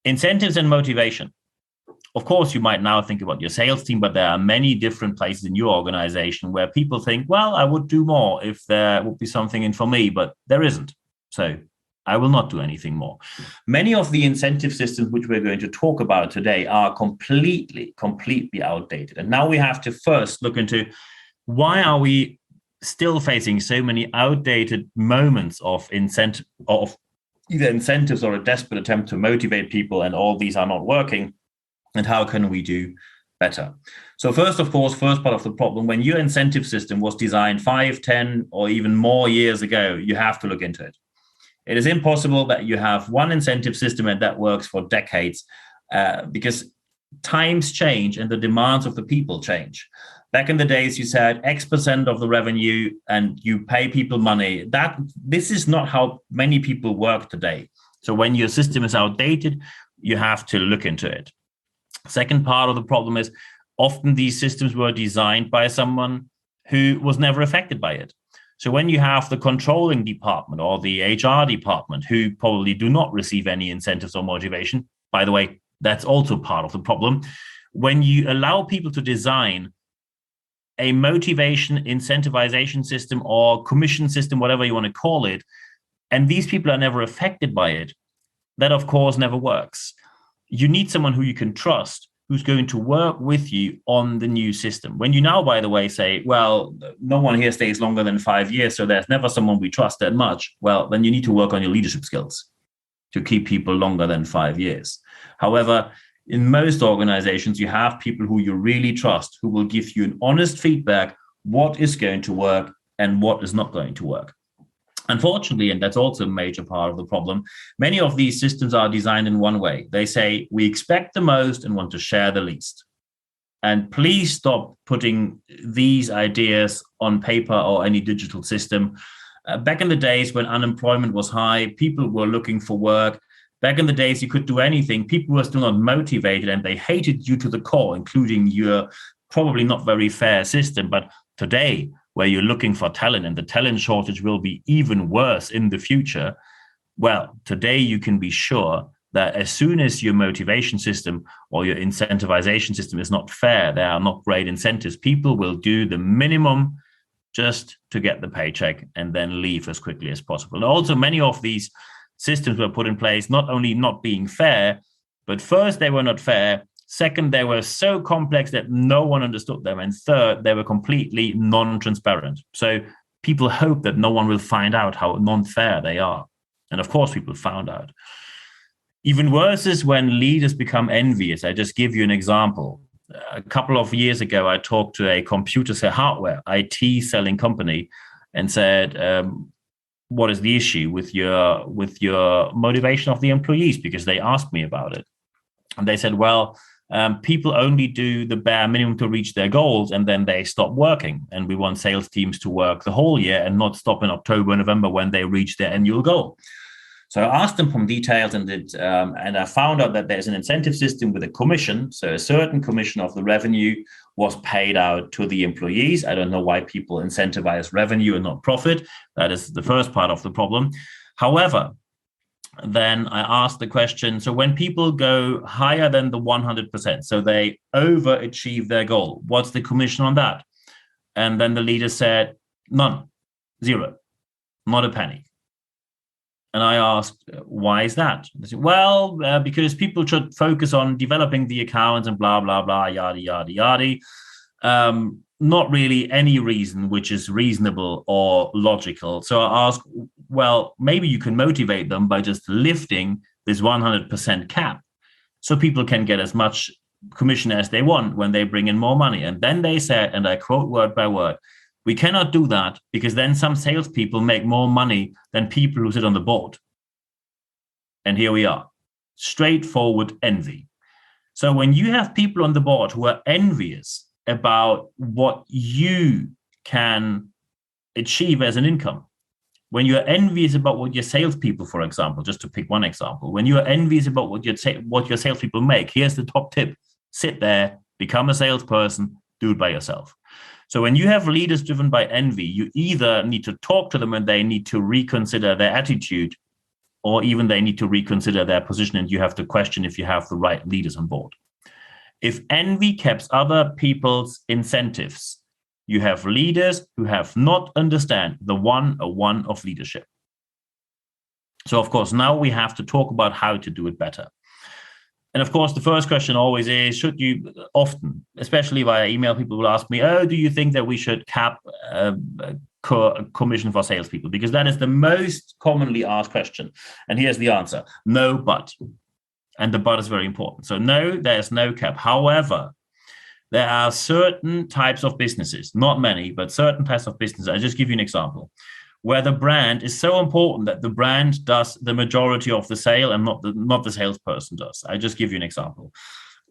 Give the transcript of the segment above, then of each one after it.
Incentives and motivation. Of course, you might now think about your sales team, but there are many different places in your organization where people think, well, I would do more if there would be something in for me, but there isn't. So I will not do anything more. Many of the incentive systems which we're going to talk about today are completely outdated. And now we have to first look into why are we still facing so many outdated moments of incentive, of either incentives or a desperate attempt to motivate people, and all these are not working. And how can we do better? So first part of the problem, when your incentive system was designed 5, 10, or even more years ago, you have to look into it. It is impossible that you have one incentive system and that works for decades because times change and the demands of the people change. Back in the days, you said X% of the revenue and you pay people money. This is not how many people work today. So when your system is outdated, you have to look into it. Second part of the problem is often these systems were designed by someone who was never affected by it. So when you have the controlling department or the HR department who probably do not receive any incentives or motivation, by the way, that's also part of the problem. When you allow people to design a motivation, incentivization system or commission system, whatever you want to call it, and these people are never affected by it, that of course never works. You need someone who you can trust, who's going to work with you on the new system. When you now, by the way, say, well, no one here stays longer than 5 years, so there's never someone we trust that much, well, then you need to work on your leadership skills to keep people longer than 5 years. However, in most organizations, you have people who you really trust, who will give you an honest feedback, what is going to work and what is not going to work. Unfortunately, and that's also a major part of the problem, many of these systems are designed in one way. They say, we expect the most and want to share the least. And please stop putting these ideas on paper or any digital system. Back in the days when unemployment was high, people were looking for work. Back in the days, you could do anything. People were still not motivated and they hated you to the core, including your probably not very fair system. But today, where you're looking for talent and the talent shortage will be even worse in the future, well, today you can be sure that as soon as your motivation system or your incentivization system is not fair, there are not great incentives, people will do the minimum just to get the paycheck and then leave as quickly as possible. And also, many of these systems were put in place not only not being fair, but first, they were not fair. Second, they were so complex that no one understood them. And third, they were completely non-transparent. So people hope that no one will find out how non-fair they are. And of course, people found out. Even worse is when leaders become envious. I just give you an example. A couple of years ago, I talked to a hardware, IT selling company and said, what is the issue with your motivation of the employees? Because they asked me about it. And they said, well, people only do the bare minimum to reach their goals, and then they stop working. And we want sales teams to work the whole year and not stop in October, November when they reach their annual goal. So I asked them from details, and I found out that there's an incentive system with a commission. So a certain commission of the revenue was paid out to the employees. I don't know why people incentivize revenue and not profit. That is the first part of the problem. However, then I asked the question, so when people go higher than the 100%, so they overachieve their goal, what's the commission on that? And then the leader said, none, zero, not a penny. And I asked, why is that? They said, well, because people should focus on developing the accounts and blah, blah, blah, yada, yada, yada. Not really any reason which is reasonable or logical. So I asked, well, maybe you can motivate them by just lifting this 100% cap so people can get as much commission as they want when they bring in more money. And then they said, and I quote word by word, we cannot do that because then some salespeople make more money than people who sit on the board. And here we are, straightforward envy. So when you have people on the board who are envious about what you can achieve as an income, when you're envious about what your salespeople, for example, just to pick one example, when you are envious about what your salespeople make, here's the top tip: sit there, become a salesperson, do it by yourself. So when you have leaders driven by envy, you either need to talk to them and they need to reconsider their attitude, or even they need to reconsider their position, and you have to question if you have the right leaders on board. If envy caps other people's incentives, you have leaders who have not understand the 101 of leadership. So, of course, now we have to talk about how to do it better. And of course, the first question always is, should you often, especially via email, people will ask me, oh, do you think that we should cap commission for salespeople? Because that is the most commonly asked question. And here's the answer. No, but. And the but is very important. So no, there's no cap. However, there are certain types of businesses, not many, but certain types of businesses. I'll just give you an example, where the brand is so important that the brand does the majority of the sale and not the salesperson does. I'll just give you an example.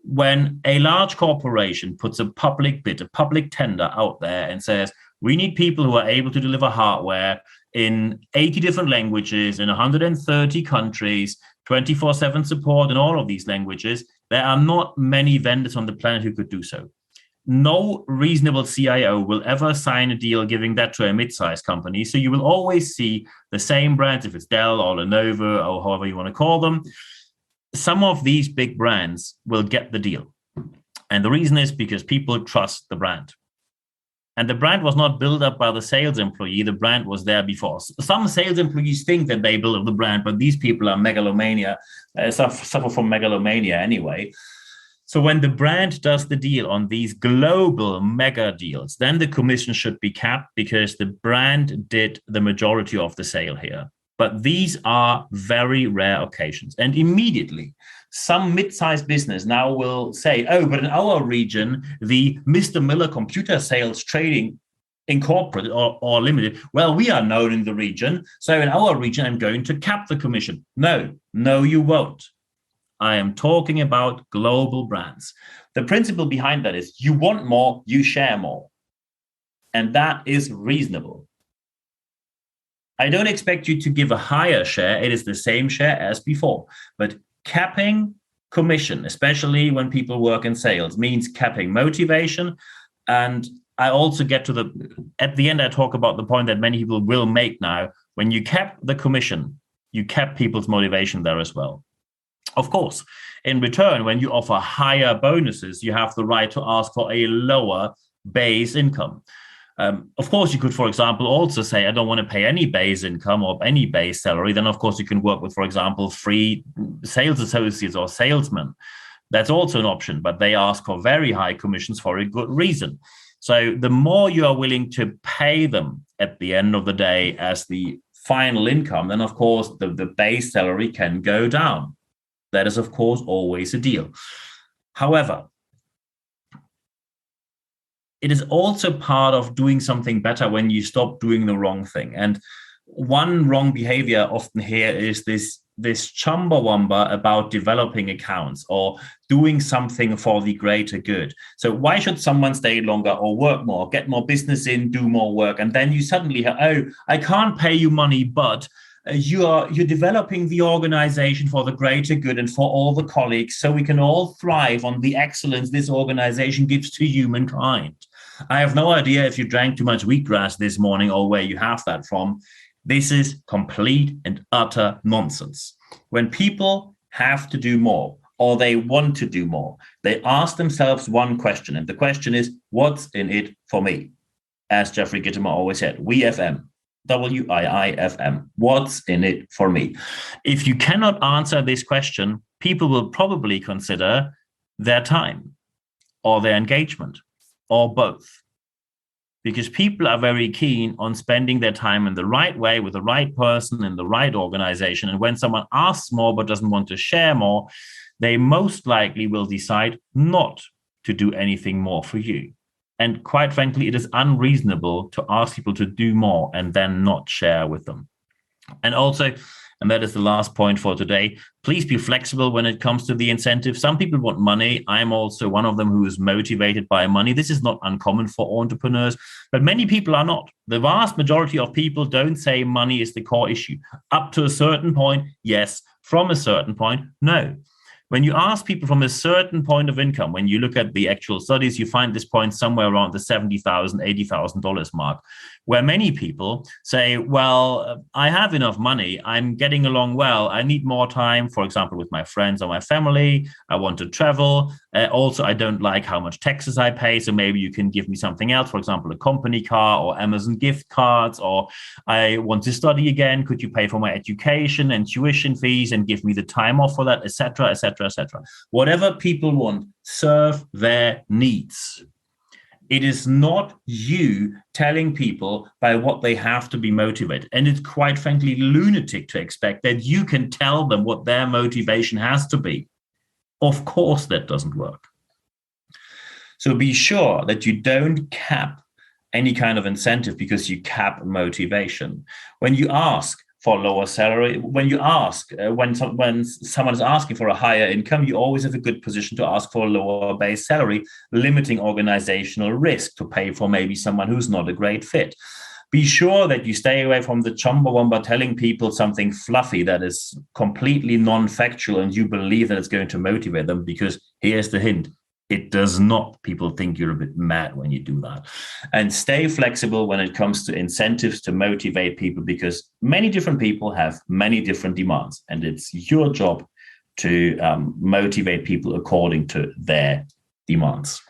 When a large corporation puts a public bid, a public tender out there and says, we need people who are able to deliver hardware in 80 different languages, in 130 countries, 24/7 support in all of these languages, there are not many vendors on the planet who could do so. No reasonable CIO will ever sign a deal giving that to a mid-sized company. So you will always see the same brands, if it's Dell or Lenovo or however you want to call them. Some of these big brands will get the deal. And the reason is because people trust the brand. And the brand was not built up by the sales employee. The brand was there before. Some sales employees think that they built up the brand, but these people are suffer from megalomania anyway. So when the brand does the deal on these global mega deals, then the commission should be capped because the brand did the majority of the sale here. But these are very rare occasions. And immediately, some mid-sized business now will say, oh, but in our region, the Mr. Miller Computer Sales Trading Incorporated or Limited, well, we are known in the region. So in our region, I'm going to cap the commission. No, you won't. I am talking about global brands. The principle behind that is you want more, you share more. And that is reasonable. I don't expect you to give a higher share. It is the same share as before. But capping commission, especially when people work in sales, means capping motivation. And I also get to at the end, I talk about the point that many people will make now. When you cap the commission, you cap people's motivation there as well. Of course, in return, when you offer higher bonuses, you have the right to ask for a lower base income. Of course, you could, for example, also say, I don't want to pay any base income or any base salary. Then, of course, you can work with, for example, free sales associates or salesmen. That's also an option, but they ask for very high commissions for a good reason. So the more you are willing to pay them at the end of the day as the final income, then, of course, the base salary can go down. That is, of course, always a deal. However, it is also part of doing something better when you stop doing the wrong thing. And one wrong behavior often here is this chumbawamba about developing accounts or doing something for the greater good. So why should someone stay longer or work more, get more business in, do more work? And then you suddenly have, oh, I can't pay you money, but you're developing the organization for the greater good and for all the colleagues so we can all thrive on the excellence this organization gives to humankind. I have no idea if you drank too much wheatgrass this morning or where you have that from. This is complete and utter nonsense. When people have to do more or they want to do more, they ask themselves one question. And the question is, what's in it for me? As Jeffrey Gitomer always said, WIIFM. WIIFM. What's in it for me? If you cannot answer this question, people will probably consider their time or their engagement or both. Because people are very keen on spending their time in the right way with the right person in the right organization. And when someone asks more but doesn't want to share more, they most likely will decide not to do anything more for you. And quite frankly, it is unreasonable to ask people to do more and then not share with them. And also, and that is the last point for today, please be flexible when it comes to the incentive. Some people want money. I'm also one of them who is motivated by money. This is not uncommon for entrepreneurs, but many people are not. The vast majority of people don't say money is the core issue. Up to a certain point, yes. From a certain point, no. When you ask people from a certain point of income, when you look at the actual studies, you find this point somewhere around the $70,000, $80,000 mark, where many people say, well, I have enough money. I'm getting along well. I need more time, for example, with my friends or my family. I want to travel. Also, I don't like how much taxes I pay. So maybe you can give me something else, for example, a company car or Amazon gift cards, or I want to study again. Could you pay for my education and tuition fees and give me the time off for that, etc., etc., etc. Whatever people want, serve their needs. It is not you telling people by what they have to be motivated. And it's quite frankly lunatic to expect that you can tell them what their motivation has to be. Of course, that doesn't work. So be sure that you don't cap any kind of incentive because you cap motivation. When you ask for lower salary, when someone is asking for a higher income, you always have a good position to ask for a lower base salary, limiting organizational risk to pay for maybe someone who's not a great fit. Be sure that you stay away from the Chumbawamba telling people something fluffy that is completely non-factual and you believe that it's going to motivate them, because here's the hint. It does not. People think you're a bit mad when you do that. And stay flexible when it comes to incentives to motivate people, because many different people have many different demands, and it's your job to motivate people according to their demands.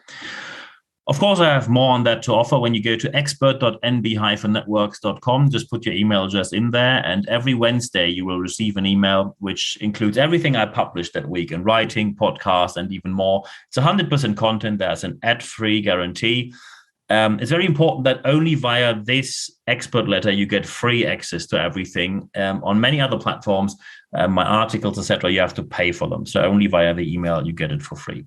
Of course, I have more on that to offer. When you go to expert.nb-networks.com, just put your email address in there. And every Wednesday, you will receive an email which includes everything I published that week in writing, podcast, and even more. It's 100% content. There's an ad-free guarantee. It's very important that only via this expert letter, you get free access to everything. On many other platforms, my articles, etc., you have to pay for them. So only via the email, you get it for free.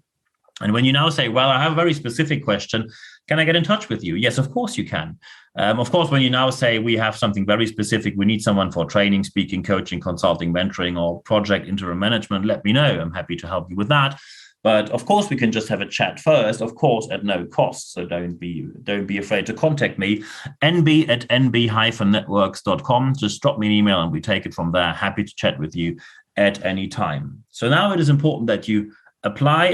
And when you now say, well, I have a very specific question, can I get in touch with you? Yes, of course you can. Of course, when you now say we have something very specific, we need someone for training, speaking, coaching, consulting, mentoring, or project interim management, let me know. I'm happy to help you with that. But of course, we can just have a chat first, of course, at no cost. So don't be afraid to contact me, nb@nb-networks.com. Just drop me an email and we take it from there. Happy to chat with you at any time. So now it is important that you apply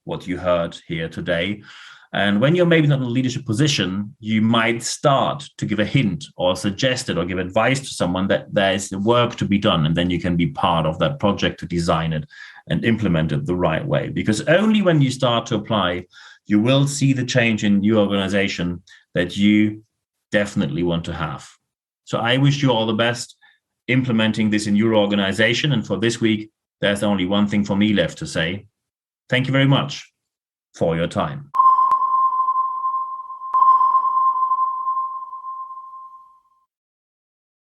what you heard here today. And when you're maybe not in a leadership position, you might start to give a hint or suggest it or give advice to someone that there is work to be done. And then you can be part of that project to design it and implement it the right way. Because only when you start to apply, you will see the change in your organization that you definitely want to have. So I wish you all the best implementing this in your organization. And for this week, there's only one thing for me left to say. Thank you very much for your time.